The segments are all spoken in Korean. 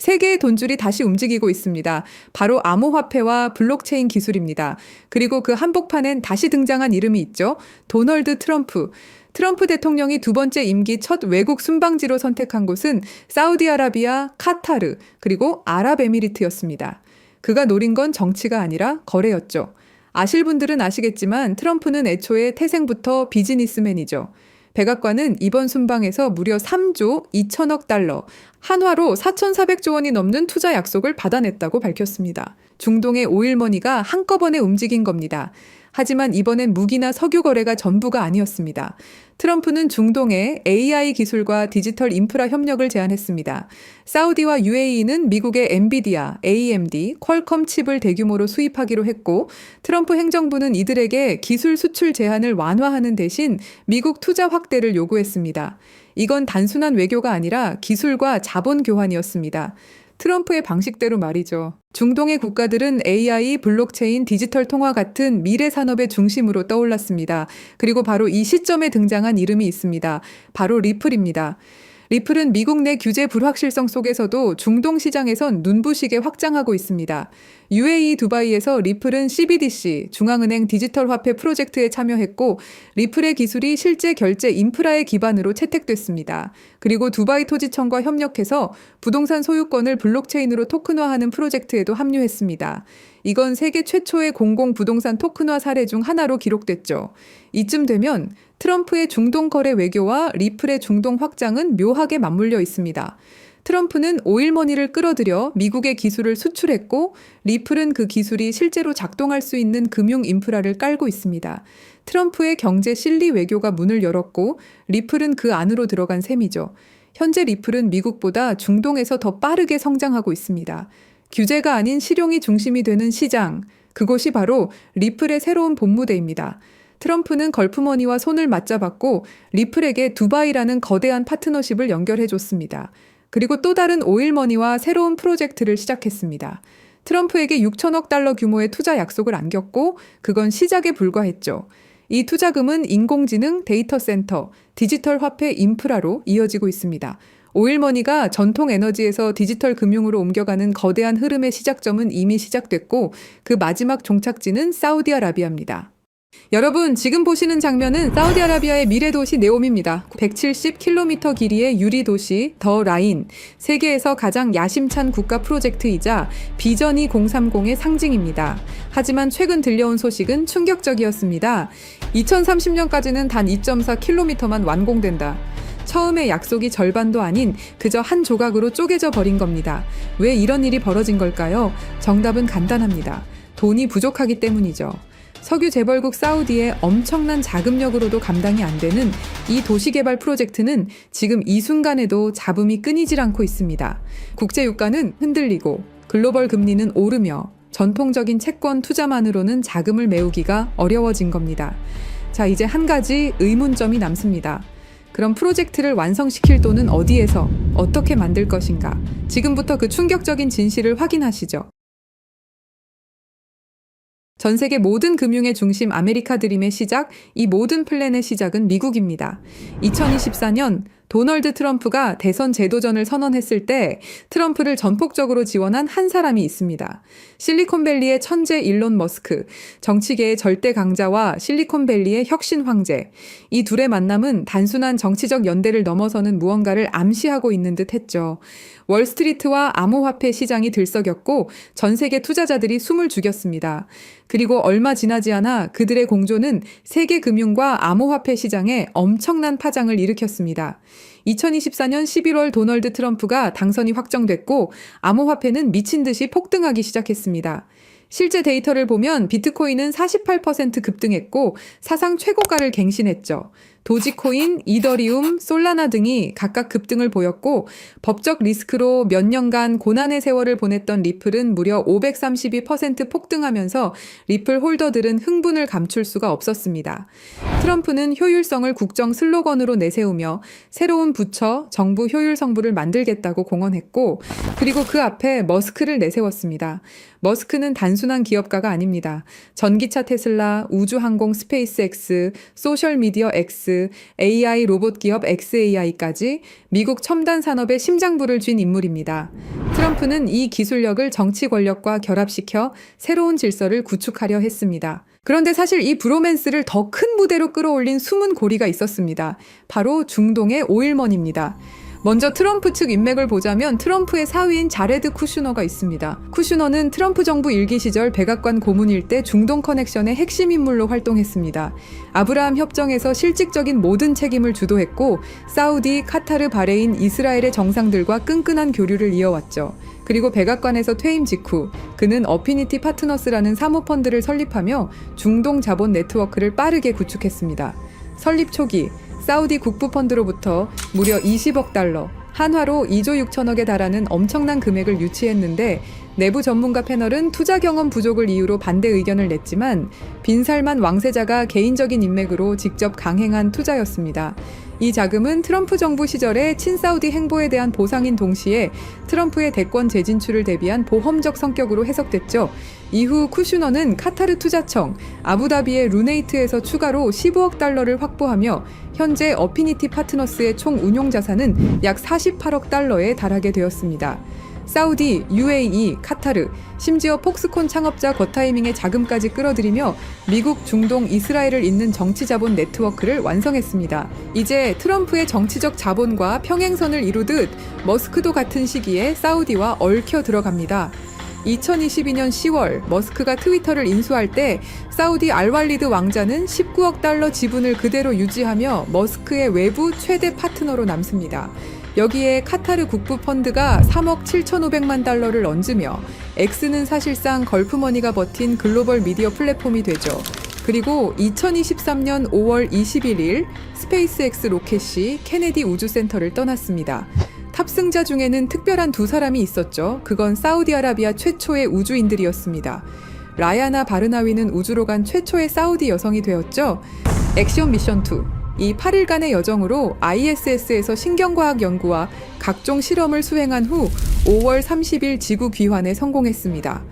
세계의 돈줄이 다시 움직이고 있습니다. 바로 암호화폐와 블록체인 기술입니다. 그리고 그 한복판엔 다시 등장한 이름이 있죠. 도널드 트럼프. 트럼프 대통령이 두 번째 임기 첫 외국 순방지로 선택한 곳은 사우디아라비아, 카타르, 그리고 아랍에미리트였습니다. 그가 노린 건 정치가 아니라 거래였죠. 아실 분들은 아시겠지만 트럼프는 애초에 태생부터 비즈니스맨이죠. 백악관은 이번 순방에서 무려 3조 2천억 달러, 한화로 4,400조 원이 넘는 투자 약속을 받아냈다고 밝혔습니다. 중동의 오일머니가 한꺼번에 움직인 겁니다. 하지만 이번엔 무기나 석유 거래가 전부가 아니었습니다. 트럼프는 중동에 AI 기술과 디지털 인프라 협력을 제안했습니다. 사우디와 UAE는 미국의 엔비디아, AMD, 퀄컴 칩을 대규모로 수입하기로 했고, 트럼프 행정부는 이들에게 기술 수출 제한을 완화하는 대신 미국 투자 확대를 요구했습니다. 이건 단순한 외교가 아니라 기술과 자본 교환이었습니다. 트럼프의 방식대로 말이죠. 중동의 국가들은 AI, 블록체인, 디지털 통화 같은 미래 산업의 중심으로 떠올랐습니다. 그리고 바로 이 시점에 등장한 이름이 있습니다. 바로 리플입니다. 리플은 미국 내 규제 불확실성 속에서도 중동 시장에선 눈부시게 확장하고 있습니다. UAE 두바이에서 리플은 CBDC, 중앙은행 디지털 화폐 프로젝트에 참여했고 리플의 기술이 실제 결제 인프라의 기반으로 채택됐습니다. 그리고 두바이 토지청과 협력해서 부동산 소유권을 블록체인으로 토큰화하는 프로젝트에도 합류했습니다. 이건 세계 최초의 공공 부동산 토큰화 사례 중 하나로 기록됐죠. 이쯤 되면 트럼프의 중동 거래 외교와 리플의 중동 확장은 묘하게 맞물려 있습니다. 트럼프는 오일머니를 끌어들여 미국의 기술을 수출했고 리플은 그 기술이 실제로 작동할 수 있는 금융 인프라를 깔고 있습니다. 트럼프의 경제 실리 외교가 문을 열었고 리플은 그 안으로 들어간 셈이죠. 현재 리플은 미국보다 중동에서 더 빠르게 성장하고 있습니다. 규제가 아닌 실용이 중심이 되는 시장, 그곳이 바로 리플의 새로운 본무대입니다. 트럼프는 걸프머니와 손을 맞잡았고 리플에게 두바이라는 거대한 파트너십을 연결해줬습니다. 그리고 또 다른 오일머니와 새로운 프로젝트를 시작했습니다. 트럼프에게 6천억 달러 규모의 투자 약속을 안겼고 그건 시작에 불과했죠. 이 투자금은 인공지능, 데이터 센터, 디지털 화폐 인프라로 이어지고 있습니다. 오일머니가 전통 에너지에서 디지털 금융으로 옮겨가는 거대한 흐름의 시작점은 이미 시작됐고 그 마지막 종착지는 사우디아라비아입니다. 여러분, 지금 보시는 장면은 사우디아라비아의 미래 도시 네옴입니다. 170km 길이의 유리 도시 더 라인, 세계에서 가장 야심찬 국가 프로젝트이자 비전 2030의 상징입니다. 하지만 최근 들려온 소식은 충격적이었습니다. 2030년까지는 단 2.4km만 완공된다. 처음에 약속이 절반도 아닌 그저 한 조각으로 쪼개져 버린 겁니다. 왜 이런 일이 벌어진 걸까요? 정답은 간단합니다. 돈이 부족하기 때문이죠. 석유 재벌국 사우디의 엄청난 자금력으로도 감당이 안 되는 이 도시개발 프로젝트는 지금 이 순간에도 잡음이 끊이질 않고 있습니다. 국제유가는 흔들리고 글로벌 금리는 오르며 전통적인 채권 투자만으로는 자금을 메우기가 어려워진 겁니다. 자, 이제 한 가지 의문점이 남습니다. 그럼 프로젝트를 완성시킬 돈은 어디에서 어떻게 만들 것인가? 지금부터 그 충격적인 진실을 확인하시죠. 전 세계 모든 금융의 중심 아메리카 드림의 시작, 이 모든 플랜의 시작은 미국입니다. 2024년 도널드 트럼프가 대선 재도전을 선언했을 때 트럼프를 전폭적으로 지원한 한 사람이 있습니다. 실리콘밸리의 천재 일론 머스크, 정치계의 절대 강자와 실리콘밸리의 혁신 황제. 이 둘의 만남은 단순한 정치적 연대를 넘어서는 무언가를 암시하고 있는 듯 했죠. 월스트리트와 암호화폐 시장이 들썩였고 전 세계 투자자들이 숨을 죽였습니다. 그리고 얼마 지나지 않아 그들의 공조는 세계 금융과 암호화폐 시장에 엄청난 파장을 일으켰습니다. 2024년 11월 도널드 트럼프가 당선이 확정됐고 암호화폐는 미친 듯이 폭등하기 시작했습니다. 실제 데이터를 보면 비트코인은 48% 급등했고 사상 최고가를 갱신했죠. 도지코인, 이더리움, 솔라나 등이 각각 급등을 보였고 법적 리스크로 몇 년간 고난의 세월을 보냈던 리플은 무려 532% 폭등하면서 리플 홀더들은 흥분을 감출 수가 없었습니다. 트럼프는 효율성을 국정 슬로건으로 내세우며 새로운 부처, 정부 효율 성부를 만들겠다고 공언했고 그리고 그 앞에 머스크를 내세웠습니다. 머스크는 단순한 기업가가 아닙니다. 전기차 테슬라, 우주항공 스페이스X, 소셜미디어 X, 스페이스X, AI 로봇 기업 xAI까지 미국 첨단 산업의 심장부를 쥔 인물입니다. 트럼프는 이 기술력을 정치 권력과 결합시켜 새로운 질서를 구축하려 했습니다. 그런데 사실 이 브로맨스를 더 큰 무대로 끌어올린 숨은 고리가 있었습니다. 바로 중동의 오일먼입니다. 먼저 트럼프 측 인맥을 보자면 트럼프의 사위인 자레드 쿠슈너가 있습니다. 쿠슈너는 트럼프 정부 일기 시절 백악관 고문일 때 중동 커넥션의 핵심 인물로 활동했습니다. 아브라함 협정에서 실질적인 모든 책임을 주도했고 사우디, 카타르, 바레인, 이스라엘의 정상들과 끈끈한 교류를 이어왔죠. 그리고 백악관에서 퇴임 직후 그는 어피니티 파트너스라는 사모펀드를 설립하며 중동 자본 네트워크를 빠르게 구축했습니다. 설립 초기 사우디 국부펀드로부터 무려 20억 달러, 한화로 2조 6천억에 달하는 엄청난 금액을 유치했는데 내부 전문가 패널은 투자 경험 부족을 이유로 반대 의견을 냈지만 빈살만 왕세자가 개인적인 인맥으로 직접 강행한 투자였습니다. 이 자금은 트럼프 정부 시절의 친사우디 행보에 대한 보상인 동시에 트럼프의 대권 재진출을 대비한 보험적 성격으로 해석됐죠. 이후 쿠슈너는 카타르 투자청, 아부다비의 루네이트에서 추가로 15억 달러를 확보하며 현재 어피니티 파트너스의 총 운용 자산은 약 48억 달러에 달하게 되었습니다. 사우디, UAE, 카타르, 심지어 폭스콘 창업자 거타이밍의 자금까지 끌어들이며 미국, 중동, 이스라엘을 잇는 정치 자본 네트워크를 완성했습니다. 이제 트럼프의 정치적 자본과 평행선을 이루듯 머스크도 같은 시기에 사우디와 얽혀 들어갑니다. 2022년 10월 머스크가 트위터를 인수할 때 사우디 알왈리드 왕자는 19억 달러 지분을 그대로 유지하며 머스크의 외부 최대 파트너로 남습니다. 여기에 카타르 국부펀드가 3억 7,500만 달러를 얹으며 X는 사실상 걸프머니가 버틴 글로벌 미디어 플랫폼이 되죠. 그리고 2023년 5월 21일 스페이스X 로켓이 케네디 우주센터를 떠났습니다. 탑승자 중에는 특별한 두 사람이 있었죠. 그건 사우디아라비아 최초의 우주인들이었습니다. 라야나 바르나위는 우주로 간 최초의 사우디 여성이 되었죠. 액션 미션 2. 이 8일간의 여정으로 ISS에서 신경과학 연구와 각종 실험을 수행한 후 5월 30일 지구 귀환에 성공했습니다.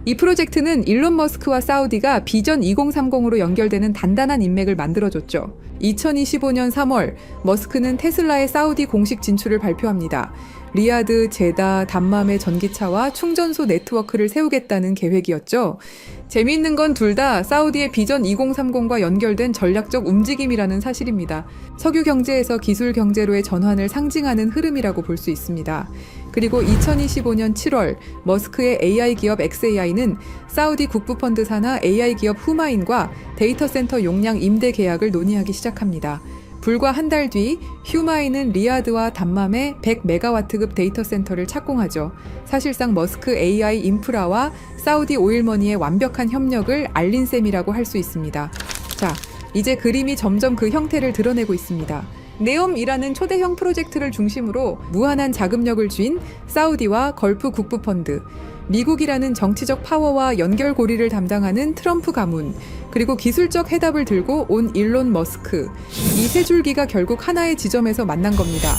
이 프로젝트는 일론 머스크와 사우디가 비전 2030으로 연결되는 단단한 인맥을 만들어줬죠. 2025년 3월 머스크는 테슬라의 사우디 공식 진출을 발표합니다. 리야드, 제다, 담맘의 전기차와 충전소 네트워크를 세우겠다는 계획이었죠. 재미있는 건 둘 다 사우디의 비전 2030과 연결된 전략적 움직임이라는 사실입니다. 석유 경제에서 기술 경제로의 전환을 상징하는 흐름이라고 볼 수 있습니다. 그리고 2025년 7월 머스크의 AI 기업 xAI는 사우디 국부펀드 산하 AI 기업 후마인과 데이터 센터 용량 임대 계약을 논의하기 시작합니다. 불과 한 달 뒤 휴마인은 리야드와 담맘에 100메가와트급 데이터 센터를 착공하죠. 사실상 머스크 AI 인프라와 사우디 오일머니의 완벽한 협력을 알린 셈이라고 할 수 있습니다. 자, 이제 그림이 점점 그 형태를 드러내고 있습니다. 네옴이라는 초대형 프로젝트를 중심으로 무한한 자금력을 쥔 사우디와 걸프 국부펀드, 미국이라는 정치적 파워와 연결고리를 담당하는 트럼프 가문, 그리고 기술적 해답을 들고 온 일론 머스크, 이 세 줄기가 결국 하나의 지점에서 만난 겁니다.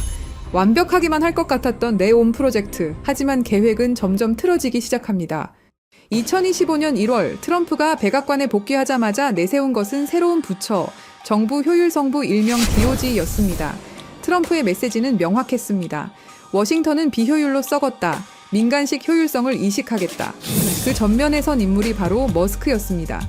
완벽하기만 할 것 같았던 네옴 프로젝트, 하지만 계획은 점점 틀어지기 시작합니다. 2025년 1월 트럼프가 백악관에 복귀하자마자 내세운 것은 새로운 부처, 정부 효율성부 일명 DOG였습니다. 트럼프의 메시지는 명확했습니다. 워싱턴은 비효율로 썩었다. 민간식 효율성을 이식하겠다. 그 전면에 선 인물이 바로 머스크였습니다.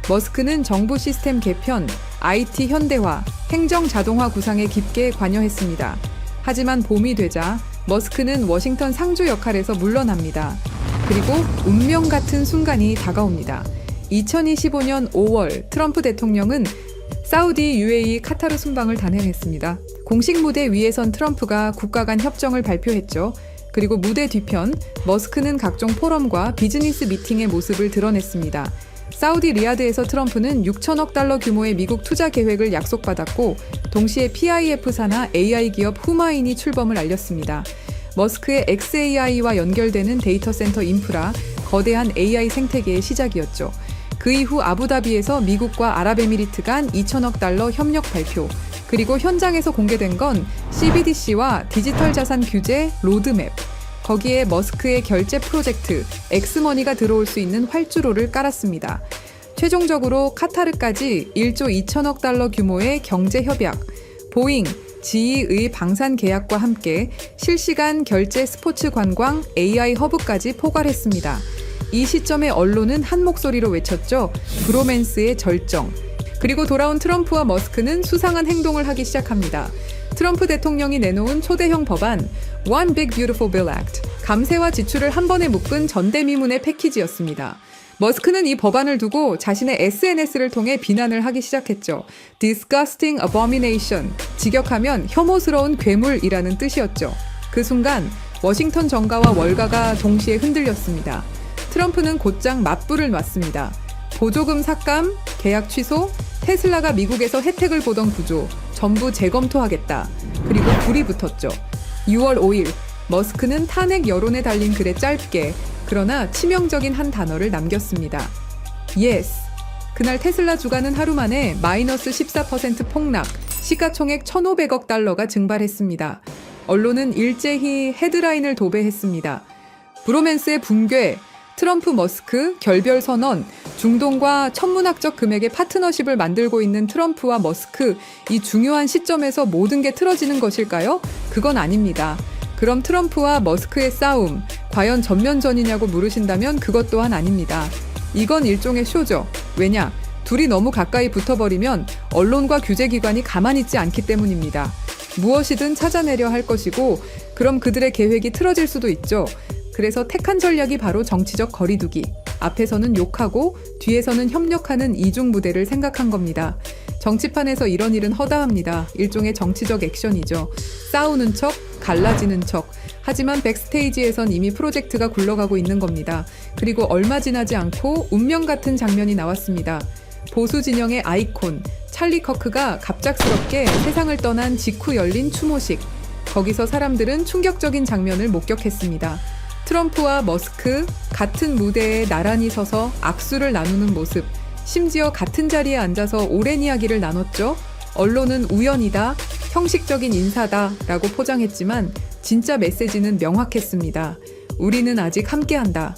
머스크는 정부 시스템 개편, IT 현대화, 행정 자동화 구상에 깊게 관여했습니다. 하지만 봄이 되자 머스크는 워싱턴 상주 역할에서 물러납니다. 그리고 운명 같은 순간이 다가옵니다. 2025년 5월 트럼프 대통령은 사우디, UAE, 카타르 순방을 단행했습니다. 공식 무대 위에 선 트럼프가 국가 간 협정을 발표했죠. 그리고 무대 뒤편, 머스크는 각종 포럼과 비즈니스 미팅의 모습을 드러냈습니다. 사우디 리야드에서 트럼프는 6천억 달러 규모의 미국 투자 계획을 약속받았고 동시에 PIF 산하 AI 기업 후마인이 출범을 알렸습니다. 머스크의 xAI와 연결되는 데이터 센터 인프라, 거대한 AI 생태계의 시작이었죠. 그 이후 아부다비에서 미국과 아랍에미리트 간 2천억 달러 협력 발표, 그리고 현장에서 공개된 건 CBDC와 디지털 자산 규제 로드맵, 거기에 머스크의 결제 프로젝트 엑스머니가 들어올 수 있는 활주로를 깔았습니다. 최종적으로 카타르까지 1조 2천억 달러 규모의 경제 협약, 보잉, GE의 방산 계약과 함께 실시간 결제 스포츠 관광 AI 허브까지 포괄했습니다. 이 시점에 언론은 한 목소리로 외쳤죠. 브로맨스의 절정. 그리고 돌아온 트럼프와 머스크는 수상한 행동을 하기 시작합니다. 트럼프 대통령이 내놓은 초대형 법안 One Big Beautiful Bill Act, 감세와 지출을 한 번에 묶은 전대미문의 패키지였습니다. 머스크는 이 법안을 두고 자신의 SNS를 통해 비난을 하기 시작했죠. Disgusting abomination, 직역하면 혐오스러운 괴물이라는 뜻이었죠. 그 순간 워싱턴 정가와 월가가 동시에 흔들렸습니다. 트럼프는 곧장 맞불을 놨습니다. 보조금 삭감, 계약 취소, 테슬라가 미국에서 혜택을 보던 구조 전부 재검토하겠다. 그리고 불이 붙었죠. 6월 5일 머스크는 탄핵 여론에 달린 글에 짧게 그러나 치명적인 한 단어를 남겼습니다. Yes. 그날 테슬라 주가는 하루 만에 마이너스 14% 폭락, 시가총액 1,500억 달러가 증발했습니다. 언론은 일제히 헤드라인을 도배했습니다. 브로맨스의 붕괴, 트럼프 머스크 결별 선언, 중동과 천문학적 금액의 파트너십을 만들고 있는 트럼프와 머스크, 이 중요한 시점에서 모든 게 틀어지는 것일까요? 그건 아닙니다. 그럼 트럼프와 머스크의 싸움, 과연 전면전이냐고 물으신다면 그것 또한 아닙니다. 이건 일종의 쇼죠. 왜냐? 둘이 너무 가까이 붙어버리면 언론과 규제기관이 가만히 있지 않기 때문입니다. 무엇이든 찾아내려 할 것이고, 그럼 그들의 계획이 틀어질 수도 있죠. 그래서 택한 전략이 바로 정치적 거리두기. 앞에서는 욕하고 뒤에서는 협력하는 이중무대를 생각한 겁니다. 정치판에서 이런 일은 허다합니다. 일종의 정치적 액션이죠. 싸우는 척, 갈라지는 척. 하지만 백스테이지에선 이미 프로젝트가 굴러가고 있는 겁니다. 그리고 얼마 지나지 않고 운명 같은 장면이 나왔습니다. 보수 진영의 아이콘, 찰리 커크가 갑작스럽게 세상을 떠난 직후 열린 추모식. 거기서 사람들은 충격적인 장면을 목격했습니다. 트럼프와 머스크 같은 무대에 나란히 서서 악수를 나누는 모습, 심지어 같은 자리에 앉아서 오랜 이야기를 나눴죠. 언론은 우연이다, 형식적인 인사다 라고 포장했지만 진짜 메시지는 명확했습니다. 우리는 아직 함께한다.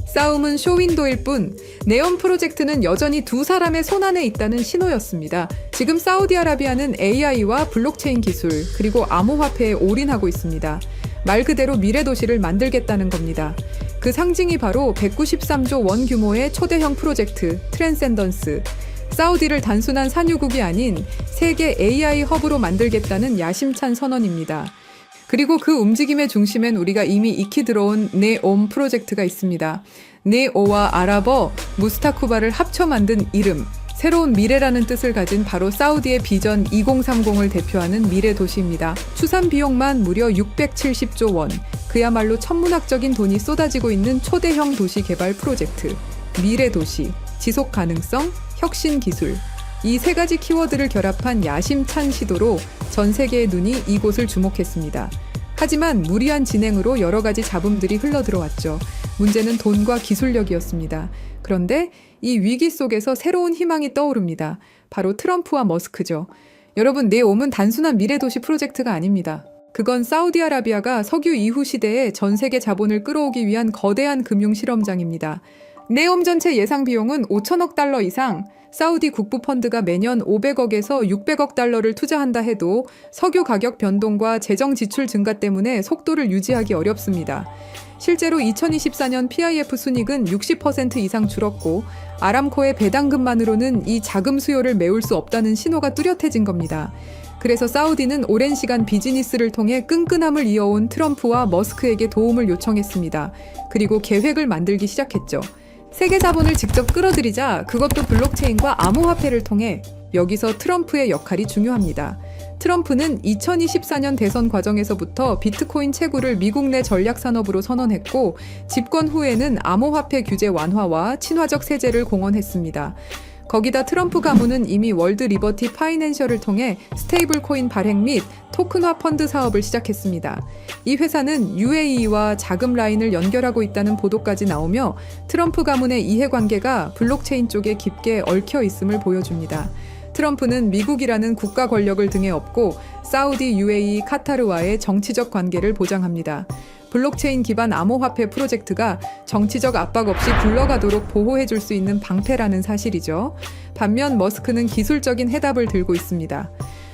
싸움은 쇼윈도일 뿐 네온 프로젝트는 여전히 두 사람의 손안에 있다는 신호였습니다. 지금 사우디아라비아는 AI와 블록체인 기술 그리고 암호화폐에 올인하고 있습니다. 말 그대로 미래 도시를 만들겠다는 겁니다. 그 상징이 바로 193조 원 규모의 초대형 프로젝트 트랜센던스. 사우디를 단순한 산유국이 아닌 세계 AI 허브로 만들겠다는 야심찬 선언입니다. 그리고 그 움직임의 중심엔 우리가 이미 익히 들어온 네옴 프로젝트가 있습니다. 네오와 아랍어 무스타쿠바를 합쳐 만든 이름, 새로운 미래라는 뜻을 가진 바로 사우디의 비전 2030을 대표하는 미래 도시입니다. 추산 비용만 무려 670조 원, 그야말로 천문학적인 돈이 쏟아지고 있는 초대형 도시 개발 프로젝트. 미래 도시, 지속 가능성, 혁신 기술. 이 세 가지 키워드를 결합한 야심찬 시도로 전 세계의 눈이 이곳을 주목했습니다. 하지만 무리한 진행으로 여러 가지 잡음들이 흘러들어왔죠. 문제는 돈과 기술력이었습니다. 그런데 이 위기 속에서 새로운 희망이 떠오릅니다. 바로 트럼프와 머스크죠. 여러분, 네옴은 단순한 미래도시 프로젝트가 아닙니다. 그건 사우디아라비아가 석유 이후 시대에 전 세계 자본을 끌어오기 위한 거대한 금융 실험장입니다. 네옴 전체 예상 비용은 5천억 달러 이상, 사우디 국부 펀드가 매년 500억에서 600억 달러를 투자한다 해도 석유 가격 변동과 재정 지출 증가 때문에 속도를 유지하기 어렵습니다. 실제로 2024년 PIF 순이익은 60% 이상 줄었고 아람코의 배당금만으로는 이 자금 수요를 메울 수 없다는 신호가 뚜렷해진 겁니다. 그래서 사우디는 오랜 시간 비즈니스를 통해 끈끈함을 이어온 트럼프와 머스크에게 도움을 요청했습니다. 그리고 계획을 만들기 시작했죠. 세계 자본을 직접 끌어들이자 그것도 블록체인과 암호화폐를 통해. 여기서 트럼프의 역할이 중요합니다. 트럼프는 2024년 대선 과정에서부터 비트코인 채굴을 미국 내 전략 산업으로 선언했고 집권 후에는 암호화폐 규제 완화와 친화적 세제를 공언했습니다. 거기다 트럼프 가문은 이미 월드 리버티 파이낸셜을 통해 스테이블 코인 발행 및 토큰화 펀드 사업을 시작했습니다. 이 회사는 UAE와 자금 라인을 연결하고 있다는 보도까지 나오며 트럼프 가문의 이해관계가 블록체인 쪽에 깊게 얽혀 있음을 보여줍니다. 트럼프는 미국이라는 국가 권력을 등에 업고 사우디, UAE, 카타르와의 정치적 관계를 보장합니다. 블록체인 기반 암호화폐 프로젝트가 정치적 압박 없이 굴러가도록 보호해줄 수 있는 방패라는 사실이죠. 반면 머스크는 기술적인 해답을 들고 있습니다.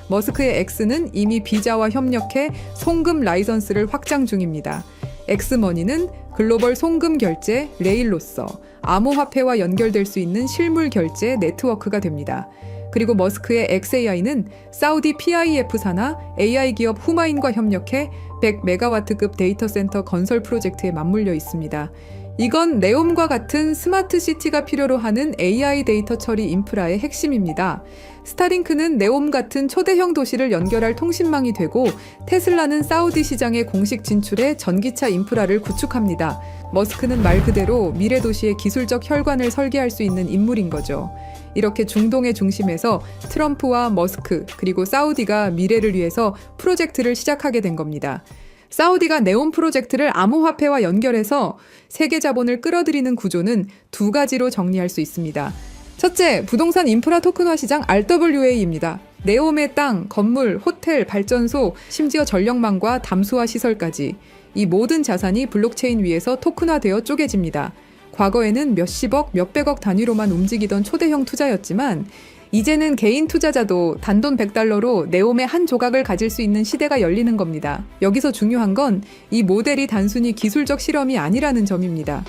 머스크의 X는 이미 비자와 협력해 송금 라이선스를 확장 중입니다. 엑스머니는 글로벌 송금 결제 레일로서 암호화폐와 연결될 수 있는 실물 결제 네트워크가 됩니다. 그리고 머스크의 XAI는 사우디 PIF사나 AI 기업 후마인과 협력해 100메가와트급 데이터 센터 건설 프로젝트에 맞물려 있습니다. 이건 네옴과 같은 스마트 시티가 필요로 하는 AI 데이터 처리 인프라의 핵심입니다. 스타링크는 네옴 같은 초대형 도시를 연결할 통신망이 되고, 테슬라는 사우디 시장의 공식 진출에 전기차 인프라를 구축합니다. 머스크는 말 그대로 미래 도시의 기술적 혈관을 설계할 수 있는 인물인 거죠. 이렇게 중동의 중심에서 트럼프와 머스크 그리고 사우디가 미래를 위해서 프로젝트를 시작하게 된 겁니다. 사우디가 네옴 프로젝트를 암호화폐와 연결해서 세계 자본을 끌어들이는 구조는 두 가지로 정리할 수 있습니다. 첫째, 부동산 인프라 토큰화 시장 RWA입니다. 네옴의 땅, 건물, 호텔, 발전소, 심지어 전력망과 담수화 시설까지 이 모든 자산이 블록체인 위에서 토큰화되어 쪼개집니다. 과거에는 몇십억, 몇백억 단위로만 움직이던 초대형 투자였지만 이제는 개인 투자자도 단돈 $100로 네옴의 한 조각을 가질 수 있는 시대가 열리는 겁니다. 여기서 중요한 건 이 모델이 단순히 기술적 실험이 아니라는 점입니다.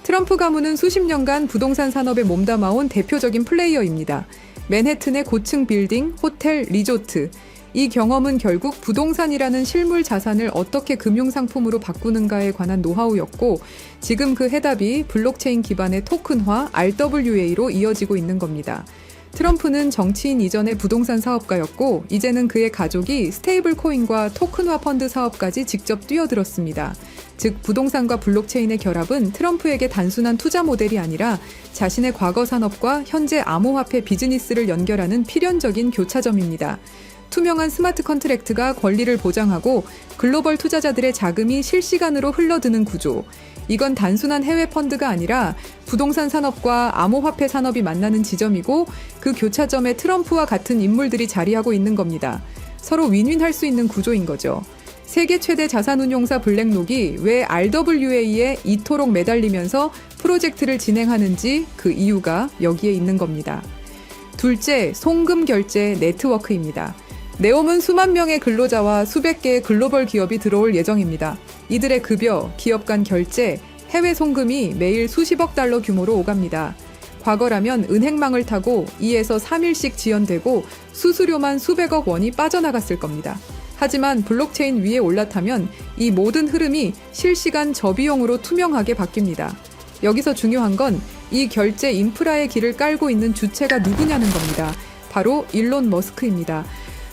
트럼프 가문은 수십 년간 부동산 산업에 몸담아온 대표적인 플레이어입니다. 맨해튼의 고층 빌딩, 호텔, 리조트. 이 경험은 결국 부동산이라는 실물 자산을 어떻게 금융상품으로 바꾸는가에 관한 노하우였고, 지금 그 해답이 블록체인 기반의 토큰화 RWA로 이어지고 있는 겁니다. 트럼프는 정치인 이전의 부동산 사업가였고, 이제는 그의 가족이 스테이블 코인과 토큰화 펀드 사업까지 직접 뛰어들었습니다. 즉, 부동산과 블록체인의 결합은 트럼프에게 단순한 투자 모델이 아니라 자신의 과거 산업과 현재 암호화폐 비즈니스를 연결하는 필연적인 교차점입니다. 투명한 스마트 컨트랙트가 권리를 보장하고 글로벌 투자자들의 자금이 실시간으로 흘러드는 구조. 이건 단순한 해외 펀드가 아니라 부동산 산업과 암호화폐 산업이 만나는 지점이고, 그 교차점에 트럼프와 같은 인물들이 자리하고 있는 겁니다. 서로 윈윈할 수 있는 구조인 거죠. 세계 최대 자산운용사 블랙록이 왜 RWA에 이토록 매달리면서 프로젝트를 진행하는지 그 이유가 여기에 있는 겁니다. 둘째, 송금 결제 네트워크입니다. 네옴은 수만 명의 근로자와 수백 개의 글로벌 기업이 들어올 예정입니다. 이들의 급여, 기업 간 결제, 해외 송금이 매일 수십억 달러 규모로 오갑니다. 과거라면 은행망을 타고 2에서 3일씩 지연되고 수수료만 수백억 원이 빠져나갔을 겁니다. 하지만 블록체인 위에 올라타면 이 모든 흐름이 실시간 저비용으로 투명하게 바뀝니다. 여기서 중요한 건 이 결제 인프라의 길을 깔고 있는 주체가 누구냐는 겁니다. 바로 일론 머스크입니다.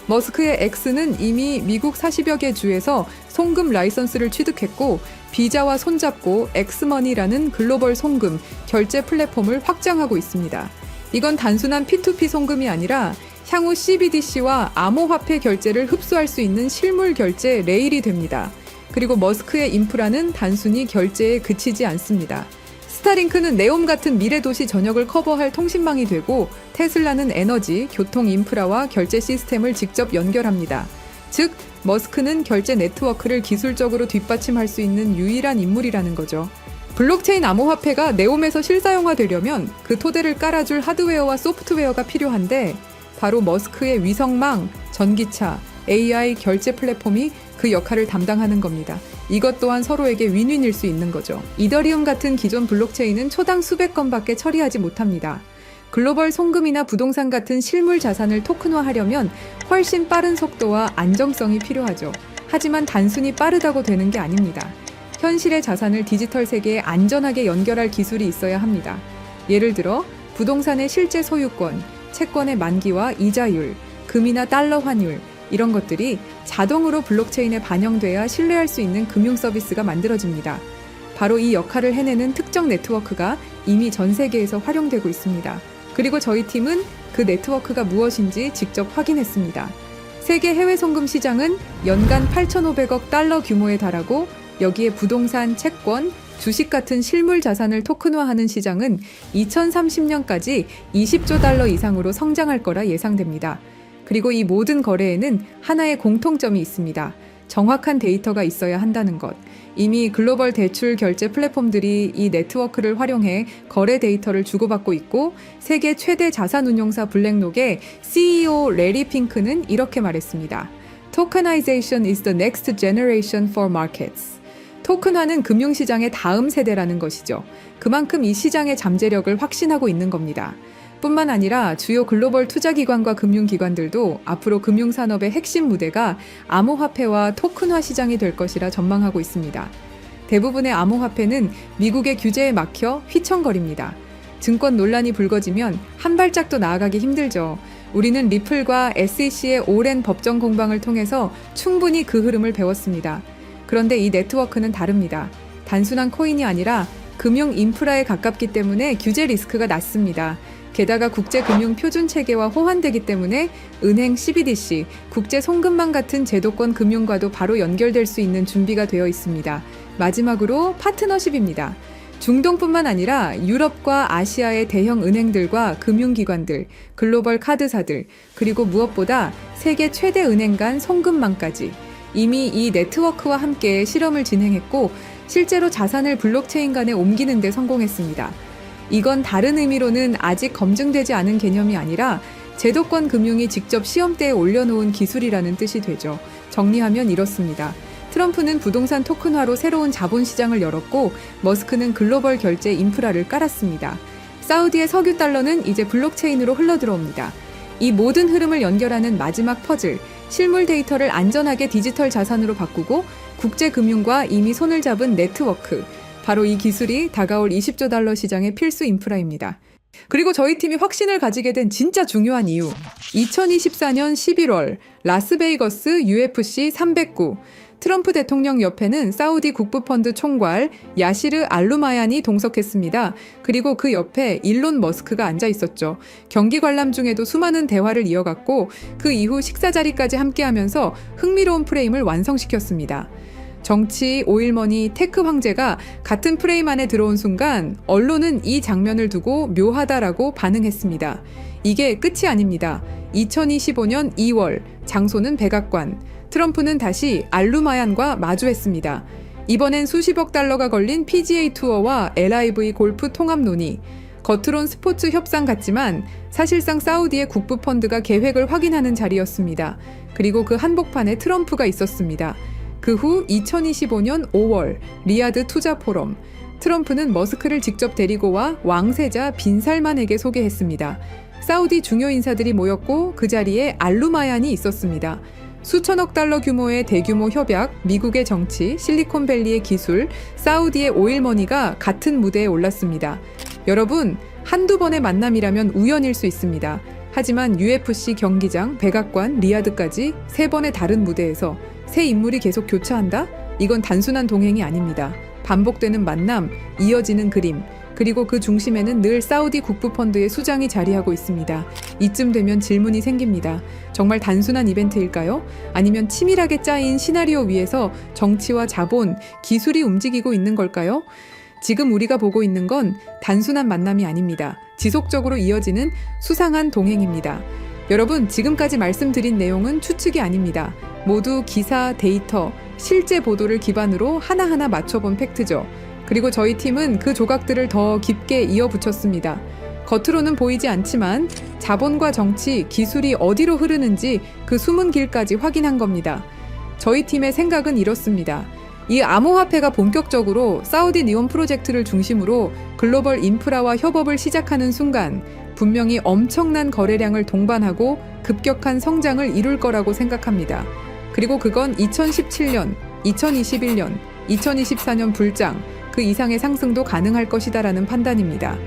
머스크의 X는 이미 미국 40여 개 주에서 송금 라이선스를 취득했고, 비자와 손잡고 엑스머니라는 글로벌 송금, 결제 플랫폼을 확장하고 있습니다. 이건 단순한 P2P 송금이 아니라 향후 CBDC와 암호화폐 결제를 흡수할 수 있는 실물 결제 레일이 됩니다. 그리고 머스크의 인프라는 단순히 결제에 그치지 않습니다. 스타링크는 네옴 같은 미래 도시 전역을 커버할 통신망이 되고, 테슬라는 에너지, 교통 인프라와 결제 시스템을 직접 연결합니다. 즉, 머스크는 결제 네트워크를 기술적으로 뒷받침할 수 있는 유일한 인물이라는 거죠. 블록체인 암호화폐가 네옴에서 실사용화되려면 그 토대를 깔아줄 하드웨어와 소프트웨어가 필요한데, 바로 머스크의 위성망, 전기차, AI 결제 플랫폼이 그 역할을 담당하는 겁니다. 이것 또한 서로에게 윈윈일 수 있는 거죠. 이더리움 같은 기존 블록체인은 초당 수백 건밖에 처리하지 못합니다. 글로벌 송금이나 부동산 같은 실물 자산을 토큰화하려면 훨씬 빠른 속도와 안정성이 필요하죠. 하지만 단순히 빠르다고 되는 게 아닙니다. 현실의 자산을 디지털 세계에 안전하게 연결할 기술이 있어야 합니다. 예를 들어 부동산의 실제 소유권, 채권의 만기와 이자율, 금이나 달러 환율, 이런 것들이 자동으로 블록체인에 반영돼야 신뢰할 수 있는 금융 서비스가 만들어집니다. 바로 이 역할을 해내는 특정 네트워크가 이미 전 세계에서 활용되고 있습니다. 그리고 저희 팀은 그 네트워크가 무엇인지 직접 확인했습니다. 세계 해외 송금 시장은 연간 8,500억 달러 규모에 달하고, 여기에 부동산, 채권, 주식 같은 실물 자산을 토큰화하는 시장은 2030년까지 20조 달러 이상으로 성장할 거라 예상됩니다. 그리고 이 모든 거래에는 하나의 공통점이 있습니다. 정확한 데이터가 있어야 한다는 것. 이미 글로벌 대출 결제 플랫폼들이 이 네트워크를 활용해 거래 데이터를 주고받고 있고 세계 최대 자산운용사 블랙록의 CEO 레리 핑크는 이렇게 말했습니다. Tokenization is the next generation for markets. 토큰화는 금융시장의 다음 세대라는 것이죠. 그만큼 이 시장의 잠재력을 확신하고 있는 겁니다. 뿐만 아니라 주요 글로벌 투자기관과 금융기관들도 앞으로 금융산업의 핵심 무대가 암호화폐와 토큰화 시장이 될 것이라 전망하고 있습니다. 대부분의 암호화폐는 미국의 규제에 막혀 휘청거립니다. 증권 논란이 불거지면 한 발짝도 나아가기 힘들죠. 우리는 리플과 SEC의 오랜 법정 공방을 통해서 충분히 그 흐름을 배웠습니다. 그런데 이 네트워크는 다릅니다. 단순한 코인이 아니라 금융 인프라에 가깝기 때문에 규제 리스크가 낮습니다. 게다가 국제금융표준체계와 호환되기 때문에 은행 CBDC, 국제송금망 같은 제도권 금융과도 바로 연결될 수 있는 준비가 되어 있습니다. 마지막으로 파트너십입니다. 중동뿐만 아니라 유럽과 아시아의 대형 은행들과 금융기관들, 글로벌 카드사들, 그리고 무엇보다 세계 최대 은행 간 송금망까지 이미 이 네트워크와 함께 실험을 진행했고 실제로 자산을 블록체인 간에 옮기는 데 성공했습니다. 이건 다른 의미로는 아직 검증되지 않은 개념이 아니라 제도권 금융이 직접 시험대에 올려놓은 기술이라는 뜻이 되죠. 정리하면 이렇습니다. 트럼프는 부동산 토큰화로 새로운 자본시장을 열었고 머스크는 글로벌 결제 인프라를 깔았습니다. 사우디의 석유 달러는 이제 블록체인으로 흘러들어옵니다. 이 모든 흐름을 연결하는 마지막 퍼즐, 실물 데이터를 안전하게 디지털 자산으로 바꾸고 국제금융과 이미 손을 잡은 네트워크, 바로 이 기술이 다가올 20조 달러 시장의 필수 인프라입니다. 그리고 저희 팀이 확신을 가지게 된 진짜 중요한 이유. 2024년 11월 라스베이거스 UFC 309 트럼프 대통령 옆에는 사우디 국부펀드 총괄 야시르 알루마얀이 동석했습니다. 그리고 그 옆에 일론 머스크가 앉아 있었죠. 경기 관람 중에도 수많은 대화를 이어갔고 그 이후 식사 자리까지 함께하면서 흥미로운 프레임을 완성시켰습니다. 정치, 오일머니, 테크 황제가 같은 프레임 안에 들어온 순간 언론은 이 장면을 두고 묘하다라고 반응했습니다. 이게 끝이 아닙니다. 2025년 2월, 장소는 백악관. 트럼프는 다시 알루마얀과 마주했습니다. 이번엔 수십억 달러가 걸린 PGA 투어와 LIV 골프 통합 논의. 겉으론 스포츠 협상 같지만 사실상 사우디의 국부펀드가 계획을 확인하는 자리였습니다. 그리고 그 한복판에 트럼프가 있었습니다. 그 후 2025년 5월 리야드 투자 포럼. 트럼프는 머스크를 직접 데리고 와 왕세자 빈 살만에게 소개했습니다. 사우디 중요 인사들이 모였고 그 자리에 알루마얀이 있었습니다. 수천억 달러 규모의 대규모 협약, 미국의 정치, 실리콘밸리의 기술, 사우디의 오일머니가 같은 무대에 올랐습니다. 여러분, 한두 번의 만남이라면 우연일 수 있습니다. 하지만 UFC 경기장, 백악관, 리야드까지 3번의 다른 무대에서 새 인물이 계속 교차한다? 이건 단순한 동행이 아닙니다. 반복되는 만남, 이어지는 그림, 그리고 그 중심에는 늘 사우디 국부펀드의 수장이 자리하고 있습니다. 이쯤 되면 질문이 생깁니다. 정말 단순한 이벤트일까요? 아니면 치밀하게 짜인 시나리오 위에서 정치와 자본, 기술이 움직이고 있는 걸까요? 지금 우리가 보고 있는 건 단순한 만남이 아닙니다. 지속적으로 이어지는 수상한 동행입니다. 여러분, 지금까지 말씀드린 내용은 추측이 아닙니다. 모두 기사, 데이터, 실제 보도를 기반으로 하나하나 맞춰본 팩트죠. 그리고 저희 팀은 그 조각들을 더 깊게 이어붙였습니다. 겉으로는 보이지 않지만 자본과 정치, 기술이 어디로 흐르는지 그 숨은 길까지 확인한 겁니다. 저희 팀의 생각은 이렇습니다. 이 암호화폐가 본격적으로 사우디 니온 프로젝트를 중심으로 글로벌 인프라와 협업을 시작하는 순간 분명히 엄청난 거래량을 동반하고 급격한 성장을 이룰 거라고 생각합니다. 그리고 그건 2017년, 2021년, 2024년 불장, 그 이상의 상승도 가능할 것이다라는 판단입니다.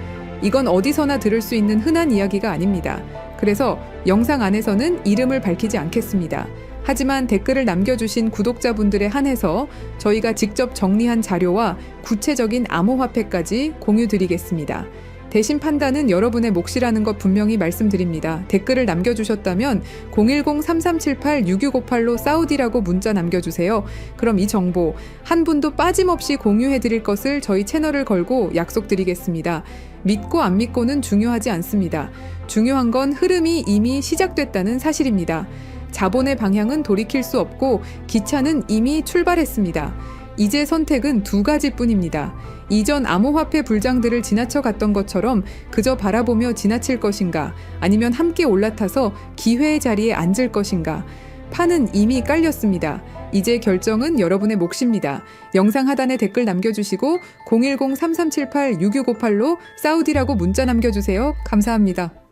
이건 어디서나 들을 수 있는 흔한 이야기가 아닙니다. 그래서 영상 안에서는 이름을 밝히지 않겠습니다. 하지만 댓글을 남겨주신 구독자분들에 한해서 저희가 직접 정리한 자료와 구체적인 암호화폐까지 공유드리겠습니다. 대신 판단은 여러분의 몫이라는 것 분명히 말씀드립니다. 댓글을 남겨주셨다면 010-3378-6658로 사우디라고 문자 남겨주세요. 그럼 이 정보 한 분도 빠짐없이 공유해드릴 것을 저희 채널을 걸고 약속드리겠습니다. 믿고 안 믿고는 중요하지 않습니다. 중요한 건 흐름이 이미 시작됐다는 사실입니다. 자본의 방향은 돌이킬 수 없고 기차는 이미 출발했습니다. 이제 선택은 두 가지뿐입니다. 이전 암호화폐 불장들을 지나쳐 갔던 것처럼 그저 바라보며 지나칠 것인가, 아니면 함께 올라타서 기회의 자리에 앉을 것인가. 판은 이미 깔렸습니다. 이제 결정은 여러분의 몫입니다. 영상 하단에 댓글 남겨주시고 010-3378-6658로 사우디라고 문자 남겨주세요. 감사합니다.